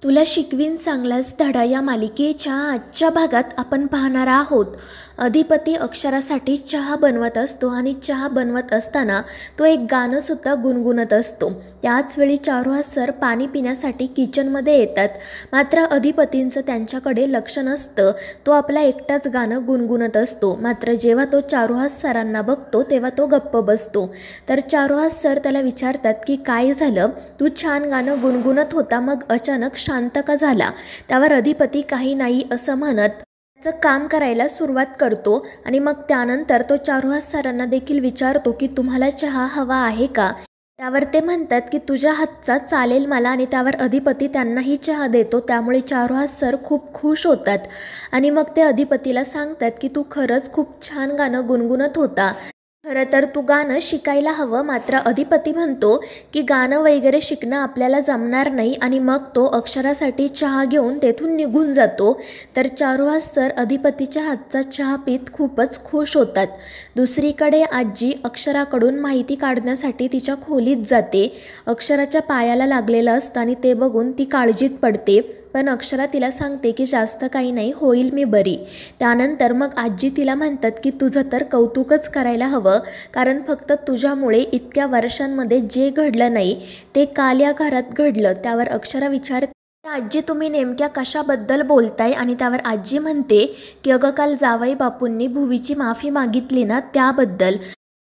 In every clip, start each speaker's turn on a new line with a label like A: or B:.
A: तुला शिकवीन चांगलाच धडा या मालिकेच्या आजच्या भागात आपण पाहणार आहोत. अधिपती अक्षरासाठी चहा बनवत असतो आणि चहा बनवत असताना तो एक गाणंसुद्धा गुणगुणत असतो. त्याच वेळी चारुहास सर पाणी पिण्यासाठी किचनमध्ये येतात. मात्र अधिपतींचं त्यांच्याकडे लक्ष नसतं. तो आपला एकटाच गाणं गुणगुणत असतो. मात्र जेव्हा तो चारुहास सरांना बघतो तेव्हा तो गप्प बसतो. तर चारुहास सर त्याला विचारतात की काय झालं, तू छान गाणं गुणगुणत होता, मग अचानक शांत का झाला? त्यावर अधिपती काही नाही असं म्हणत त्याचं काम करायला सुरुवात करतो. आणि मग त्यानंतर तो चारुहास सरांना देखील विचारतो की तुम्हाला चहा हवा आहे का? त्यावर ते म्हणतात की तुझ्या हातचा चालेल मला. आणि त्यावर अधिपती त्यांनाही चहा देतो. त्यामुळे चारुहास सर खूप खुश होतात आणि मग ते अधिपतीला सांगतात की तू खरंच खूप छान गाणं गुणगुणत होता. खरं तर तू गाणं शिकायला हवं. मात्र अधिपती म्हणतो की गाणं वगैरे शिकणं आपल्याला जमणार नाही आणि मग तो अक्षरासाठी चहा घेऊन तेथून निघून जातो. तर चारुहास सर अधिपतीच्या हातचा चहा पीत खूपच खुश होतात. दुसरीकडे आजी अक्षराकडून माहिती काढण्यासाठी तिच्या खोलीत जाते. अक्षराच्या पायाला लागलेलं असतं आणि ते बघून ती काळजीत पडते. पण अक्षरा तिला सांगते की जास्त काही नाही, होईल मी बरी. त्यानंतर मग आजी तिला म्हणतात की तुझं तर कौतुकच करायला हवं, कारण फक्त तुझ्यामुळे इतक्या वर्षांमध्ये जे घडलं नाही ते काल या घरात घडलं. त्यावर अक्षरा विचारते आजी तुम्ही नेमक्या कशाबद्दल बोलताय? आणि त्यावर आजी म्हणते की अगं काल जावई बापूंनी भुवीची माफी मागितली ना, त्याबद्दल.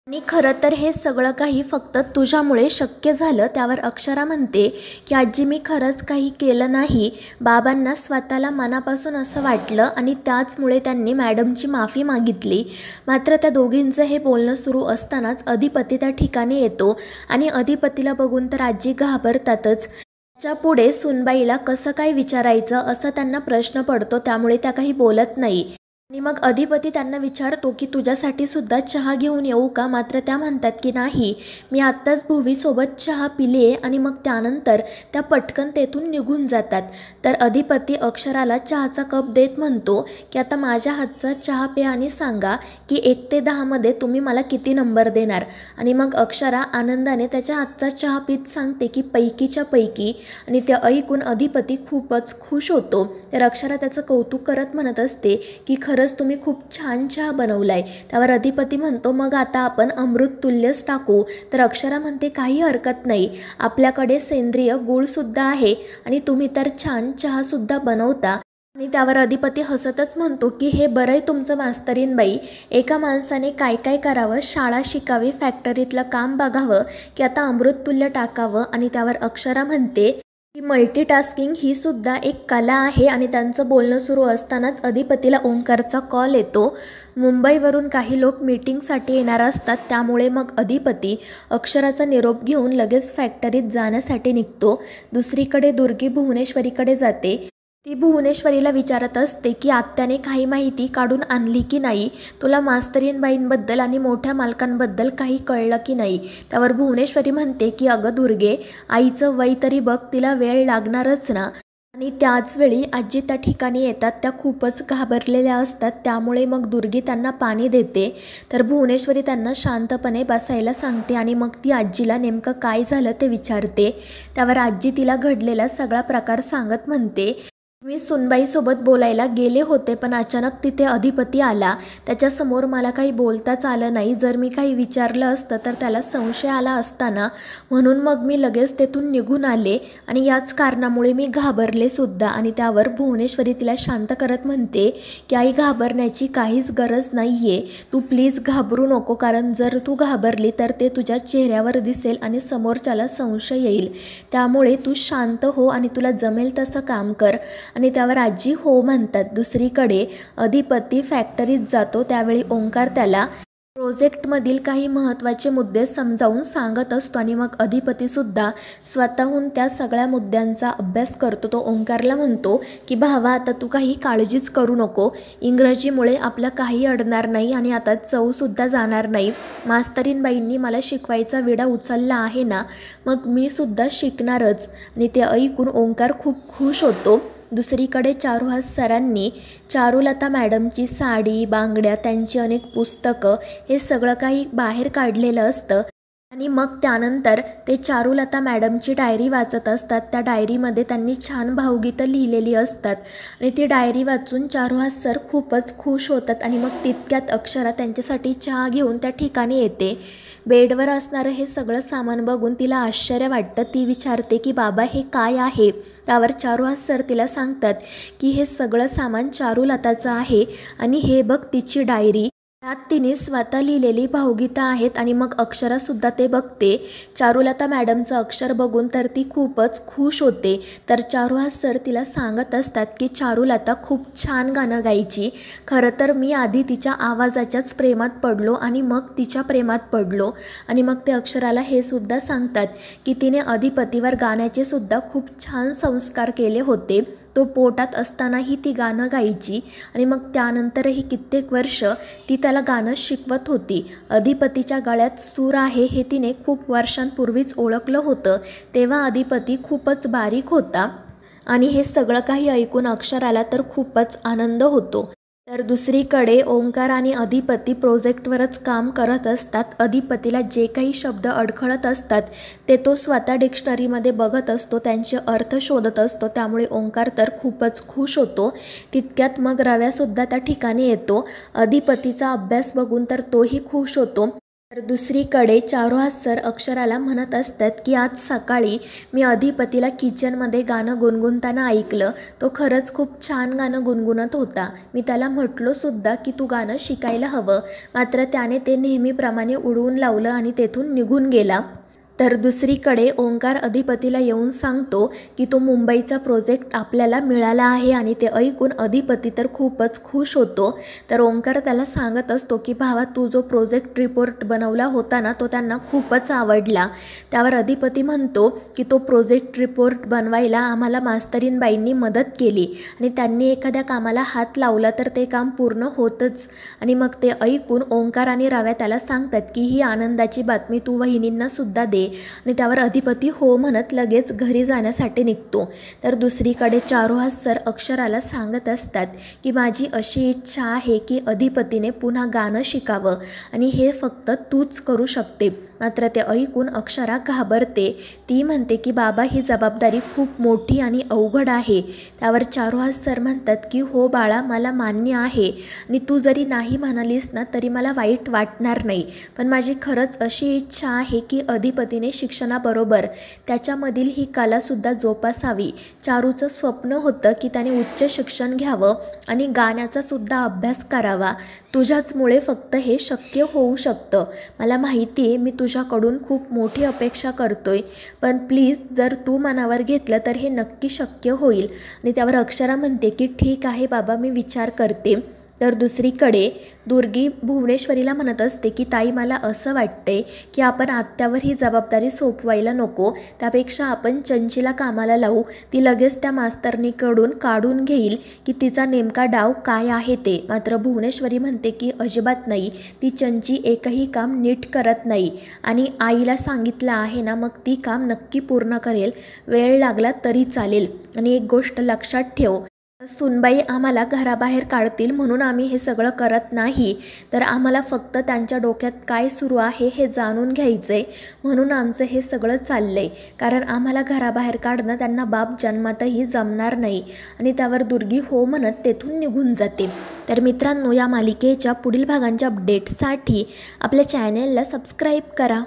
A: आणि खरं तर हे सगळं काही फक्त तुझ्यामुळे शक्य झालं. त्यावर अक्षरा म्हणते की आजी मी खरंच काही केलं नाही. बाबांना स्वतःला मनापासून असं वाटलं आणि त्याचमुळे त्यांनी मॅडमची माफी मागितली. मात्र त्या दोघींचं हे बोलणं सुरू असतानाच अधिपती त्या ठिकाणी येतो आणि अधिपतीला बघून तर आजी घाबरतातच. त्याच्या पुढे सुनबाईला कसं काय विचारायचं असा त्यांना प्रश्न पडतो. त्यामुळे त्या काही बोलत नाही. आणि मग अधिपती त्यांना विचारतो की तुझ्यासाठी सुद्धा चहा घेऊन येऊ का? मात्र त्या म्हणतात की नाही, मी आत्ताच भुवीसोबत चहा पिले. आणि मग त्यानंतर त्या पटकन तेथून निघून जातात. तर अधिपती अक्षराला चहाचा कप देत म्हणतो की आता माझ्या हातचा चहा प्या आणि सांगा की 1 ते 10 मध्ये तुम्ही मला किती नंबर देणार? आणि मग अक्षरा आनंदाने त्याच्या हातचा चहा पीत सांगते की पैकीच्या पैकी. आणि ते ऐकून अधिपती खूपच खुश होतो. तर अक्षरा त्याचं कौतुक करत म्हणत असते की खरंच तुम्ही खूप छान चहा बनवलाय. त्यावर अधिपती म्हणतो मग आता आपण अमृत तुल्यच टाकू. तर अक्षरा म्हणते काही हरकत नाही, आपल्याकडे सेंद्रिय गूळसुद्धा आहे आणि तुम्ही तर छान चहासुद्धा बनवता. आणि त्यावर अधिपती हसतच म्हणतो की हे बरंय तुमचं मास्तरीन बाई, एका माणसाने काय काय करावं, शाळा शिकावी, फॅक्टरीतलं काम बघावं की आता अमृततुल्य टाकावं. आणि त्यावर अक्षरा म्हणते की मल्टीटास्किंग ही सुद्धा एक कला आहे. आणि त्यांचं बोलणं सुरू असतानाच अधिपतीला ओंकारचा कॉल येतो. मुंबईवरून काही लोक मीटिंगसाठी येणार असतात. त्यामुळे मग अधिपती अक्षराचा निरोप घेऊन लगेच फॅक्टरीत जाण्यासाठी निघतो. दुसरीकडे दुर्गी भुवनेश्वरीकडे जाते. ती भुवनेश्वरीला विचारत असते की आत्याने काही माहिती काढून आणली की नाही, तुला मास्तरीणबाईंबद्दल आणि मोठ्या मालकांबद्दल काही कळलं की नाही? त्यावर भुवनेश्वरी म्हणते की अगं दुर्गे, आईचं वय तरी बघ, तिला वेळ लागणारच ना. आणि त्याचवेळी आजी त्या ठिकाणी येतात. त्या खूपच घाबरलेल्या असतात. त्यामुळे मग दुर्गी त्यांना पाणी देते. तर भुवनेश्वरी त्यांना शांतपणे बसायला सांगते आणि मग ती आजीला नेमकं काय झालं ते विचारते. त्यावर आजी तिला घडलेला सगळा प्रकार सांगत म्हणते मी सुनबाईसोबत बोलायला गेले होते, पण अचानक तिथे अधिपती आला. त्याच्यासमोर मला काही बोलताच आलं नाही. जर मी काही विचारलं असतं तर त्याला संशय आला असताना, म्हणून मग मी लगेच तेथून निघून आले आणि याच कारणामुळे मी घाबरले सुद्धा. आणि त्यावर भुवनेश्वरी तिला शांत करत म्हणते की आई, घाबरण्याची काहीच गरज नाही आहे. तू प्लीज घाबरू नको, कारण जर तू घाबरली तर ते तुझ्या चेहऱ्यावर दिसेल आणि समोरच्याला संशय येईल. त्यामुळे तू शांत हो आणि तुला जमेल तसं काम कर. आणि त्यावर आजी हो म्हणतात. दुसरीकडे अधिपती फॅक्टरीत जातो. त्यावेळी ओंकार त्याला प्रोजेक्टमधील काही महत्त्वाचे मुद्दे समजावून सांगत असतो आणि मग अधिपतीसुद्धा स्वतःहून त्या सगळ्या मुद्द्यांचा अभ्यास करतो. तो ओंकारला म्हणतो की भावा, आता तू काही काळजीच करू नको, इंग्रजीमुळे आपलं काही अडणार नाही आणि आता चवसुद्धा जाणार नाही. मास्तरीणबाईंनी मला शिकवायचा विडा उचलला आहे ना, मग मी सुद्धा शिकणारच. आणि ते ऐकून ओंकार खूप खुश होतो. दुसरीकडे चारुहास सरांनी चारुलता मॅडमची साडी, बांगड्या, त्यांची अनेक पुस्तकं हे सगळं काही बाहेर काढलेलं असतं. आणि मग त्यानंतर ते चारुलता मॅडमची डायरी वाचत असतात। त्या डायरीमध्ये त्यांनी छान भावगीतं लिहिलेली असतात आणि ती डायरी वाचून चारुहास सर खूपच खुश होतात आणि मग तितक्यात अक्षरा त्यांच्यासाठी चहा घेऊन त्या ठिकाणी येते। बेडवर असणारं हे सगळं सामान बघून तिला आश्चर्य वाटतं। ती विचारते की बाबा हे काय आहे? त्यावर चारुहास सर तिला सांगतात की हे सगळं सामान चारुलताचं आहे आणि हे बघ तिची डायरी, त्यात तिने स्वतः लिहिलेली भावगीतं आहेत। आणि मग अक्षरासुद्धा ते बघते। चारुलता मॅडमचं अक्षर बघून तर ती खूपच खुश होते। तर चारुहास सर तिला सांगत असतात की चारुलता खूप छान गाणं गायची, खरं तर मी आधी तिच्या आवाजाच्याच प्रेमात पडलो आणि मग तिच्या प्रेमात पडलो। आणि मग ते अक्षराला हे सुद्धा सांगतात की तिने अधिपतीवर गाण्याचे सुद्धा खूप छान संस्कार केले होते। तो पोटात असतानाही ती गाणं गायची आणि मग त्यानंतरही कित्येक वर्ष ती त्याला गाणं शिकवत होती। अधिपतीच्या गळ्यात सूर आहे हे तिने खूप वर्षांपूर्वीच ओळखलं होतं। तेव्हा अधिपती खूपच बारीक होता आणि हे सगळं काही ऐकून अक्षराला तर खूपच आनंद होतो। तर दुसरीकडे ओंकार आणि अधिपती प्रोजेक्टवरच काम करत असतात। अधिपतीला जे काही शब्द अडखळत असतात ते तो स्वतः डिक्शनरीमध्ये बघत असतो, त्यांचे अर्थ शोधत असतो। त्यामुळे ओंकार तर खूपच खुश होतो। तितक्यात मग रव्यासुद्धा त्या ठिकाणी येतो। अधिपतीचा अभ्यास बघून तर तोही खुश होतो। तर दुसरीकडे चारुहास सर अक्षराला म्हणत असतात की आज सकाळी मी अधिपतीला किचनमध्ये गाणं गुणगुणताना ऐकलं। तो खरंच खूप छान गाणं गुणगुणत होता। मी त्याला म्हटलो सुद्धा की तू गाणं शिकायला हवं, मात्र त्याने ते नेहमीप्रमाणे उडवून लावलं आणि तेथून निघून गेला। तर दुसरीकडे ओंकार अधिपतीला येऊन सांगतो की तो मुंबईचा प्रोजेक्ट आपल्याला मिळाला आहे आणि ते ऐकून अधिपती तर खूपच खुश होतो। तर ओंकार त्याला सांगत असतो की भावा, तू जो प्रोजेक्ट रिपोर्ट बनवला होता ना तो त्यांना खूपच आवडला। त्यावर अधिपती म्हणतो की तो प्रोजेक्ट रिपोर्ट बनवायला आम्हाला मास्तरीणबाईंनी मदत केली आणि त्यांनी एखाद्या कामाला हात लावला तर ते काम पूर्ण होतच। आणि मग ते ऐकून ओंकार आणि रव्या त्याला सांगतात की ही आनंदाची बातमी तू वहिनींना सुद्धा दे। आणि त्यावर अधिपती हो म्हणत लगेच घरी जाण्यासाठी निघतो। तर दुसरीकडे चारुहास सर अक्षराला सांगत असतात की माझी अशी इच्छा आहे की अधिपतीने पुन्हा गाणं शिकावं आणि हे फक्त तूच करू शकते। मात्र ते ऐकून अक्षरा घाबरते। ती म्हणते की बाबा, ही जबाबदारी खूप मोठी आणि अवघड आहे। त्यावर चारुहास सर म्हणतात की हो बाळा, मला मान्य आहे आणि तू जरी नाही म्हणालीस ना तरी मला वाईट वाटणार नाही, पण माझी खरंच अशी इच्छा आहे की अधिपतीने शिक्षणाबरोबर त्याच्यामधील ही कलासुद्धा जोपासावी। चारूचं स्वप्न होतं की त्याने उच्च शिक्षण घ्यावं आणि गाण्याचा सुद्धा अभ्यास करावा। तुझ्याचमुळे फक्त हे शक्य होऊ शकतं। मला माहिती आहे मी तुझ्याकडून खूप मोठी अपेक्षा करतोय, पण प्लीज जर तू मनावर घेतलं तर हे नक्की शक्य होईल। आणि त्यावर अक्षरा म्हणते की ठीक आहे बाबा, मी विचार करते। तर दुसरीकडे दुर्गी भुवनेश्वरीला म्हणत असते की ताई, मला असं वाटतंय की आपण आत्यावर ही जबाबदारी सोपवायला नको, त्यापेक्षा आपण चंचीला कामाला लावू। ती लगेच त्या मास्तरनीकडून काढून घेईल की तिचा नेमका डाव काय आहे ते। मात्र भुवनेश्वरी म्हणते की अजिबात नाही, ती चंची एकही काम नीट करत नाही आणि आईला सांगितलं आहे ना, मग ती काम नक्की पूर्ण करेल, वेळ लागला तरी चालेल। आणि एक गोष्ट लक्षात ठेव, सुनबाई आम्हाला घराबाहेर काढतील म्हणून आम्ही हे सगळं करत नाही, तर आम्हाला फक्त त्यांच्या डोक्यात काय सुरू आहे हे जाणून घ्यायचंय, म्हणून आमचं हे सगळं चाललंय। कारण आम्हाला घराबाहेर काढणं त्यांना बाप जन्मातही जमणार नाही। आणि त्यावर दुर्गी हो म्हणत तेथून निघून जाते। तर मित्रांनो, या मालिकेच्या पुढील भागांच्या अपडेट्ससाठी आपल्या चॅनेलला सबस्क्राईब करा।